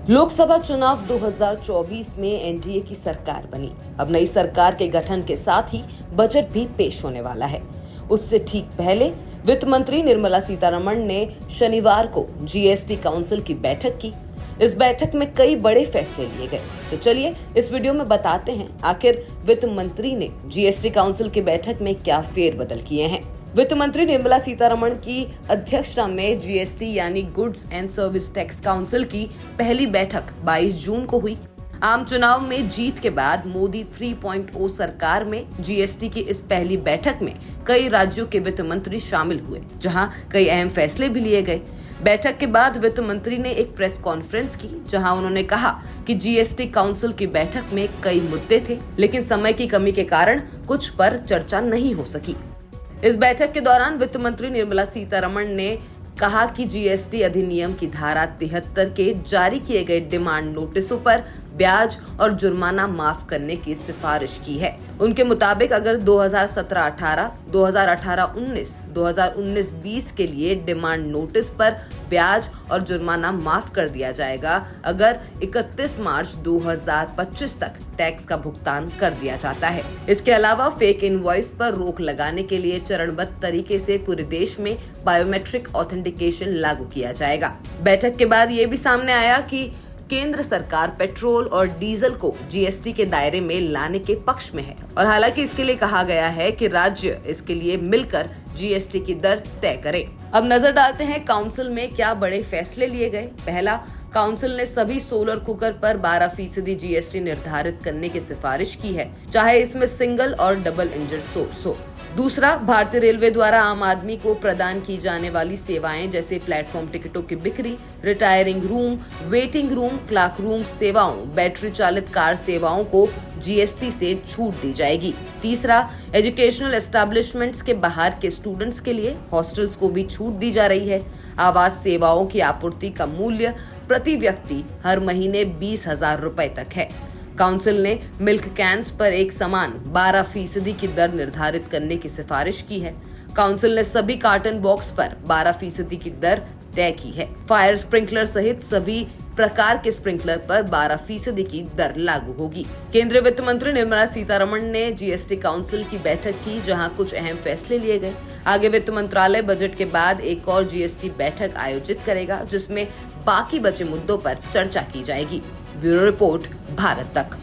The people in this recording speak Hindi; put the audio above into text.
लोकसभा चुनाव 2024 में एनडीए की सरकार बनी। अब नई सरकार के गठन के साथ ही बजट भी पेश होने वाला है। उससे ठीक पहले वित्त मंत्री निर्मला सीतारमण ने शनिवार को जीएसटी काउंसिल की बैठक की। इस बैठक में कई बड़े फैसले लिए गए। तो चलिए इस वीडियो में बताते हैं आखिर वित्त मंत्री ने जीएसटी काउंसिल की बैठक में क्या फेरबदल किए हैं। वित्त मंत्री निर्मला सीतारमण की अध्यक्षता में जीएसटी यानी goods and service tax council की पहली बैठक 22 जून को हुई। आम चुनाव में जीत के बाद मोदी 3.0 सरकार में जीएसटी की इस पहली बैठक में कई राज्यों के वित्त मंत्री शामिल हुए, जहां कई अहम फैसले भी लिए गए। बैठक के बाद वित्त मंत्री ने एक प्रेस कॉन्फ्रेंस की, जहां उन्होंने कहा कि जीएसटी काउंसिल की बैठक में कई मुद्दे थे, लेकिन समय की कमी के कारण कुछ पर चर्चा नहीं हो सकी। इस बैठक के दौरान वित्त मंत्री निर्मला सीतारमण ने कहा कि जीएसटी अधिनियम की धारा 73 के जारी किए गए डिमांड नोटिसों पर ब्याज और जुर्माना माफ करने की सिफारिश की है। उनके मुताबिक अगर 2017-18, 2018-19, 2019-20 के लिए डिमांड नोटिस पर ब्याज और जुर्माना माफ कर दिया जाएगा, अगर 31 मार्च 2025 तक टैक्स का भुगतान कर दिया जाता है। इसके अलावा फेक इनवॉइस पर रोक लगाने के लिए चरणबद्ध तरीके से पूरे देश में बायोमेट्रिक ऑथेंटिकेशन लागू किया जाएगा। बैठक के बाद ये भी सामने आया कि केंद्र सरकार पेट्रोल और डीजल को जीएसटी के दायरे में लाने के पक्ष में है, और हालांकि इसके लिए कहा गया है कि राज्य इसके लिए मिलकर जीएसटी की दर तय करे। अब नजर डालते हैं काउंसिल में क्या बड़े फैसले लिए गए। पहला, काउंसिल ने सभी सोलर कुकर पर 12% जीएसटी निर्धारित करने की सिफारिश की है, चाहे इसमें सिंगल और डबल इंजन सोर्स हो। दूसरा, भारतीय रेलवे द्वारा आम आदमी को प्रदान की जाने वाली सेवाएं जैसे प्लेटफॉर्म टिकटों की बिक्री, retiring room, waiting room, clerk room सेवाओं, बैटरी चालित कार सेवाओं को जीएसटी से छूट दी जाएगी। तीसरा, एजुकेशनल एस्टैब्लिशमेंट्स के बाहर के स्टूडेंट्स के लिए हॉस्टल्स को भी छूट दी जा रही है। आवास सेवाओं की आपूर्ति का मूल्य प्रति व्यक्ति हर महीने 20,000 रुपए तक है। काउंसिल ने मिल्क कैंस पर एक समान 12% की दर निर्धारित करने की सिफारिश की है। काउंसिल ने सभी कार्टन बॉक्स पर 12% की दर तय की है। फायर स्प्रिंकलर सहित सभी प्रकार के स्प्रिंकलर पर 12% की दर लागू होगी। केंद्रीय वित्त मंत्री निर्मला सीतारमण ने जीएसटी काउंसिल की बैठक की, जहां कुछ अहम फैसले लिए गए। आगे वित्त मंत्रालय बजट के बाद एक और जीएसटी बैठक आयोजित करेगा, जिसमें बाकी बचे मुद्दों पर चर्चा की जाएगी। ब्यूरो रिपोर्ट, भारत तक।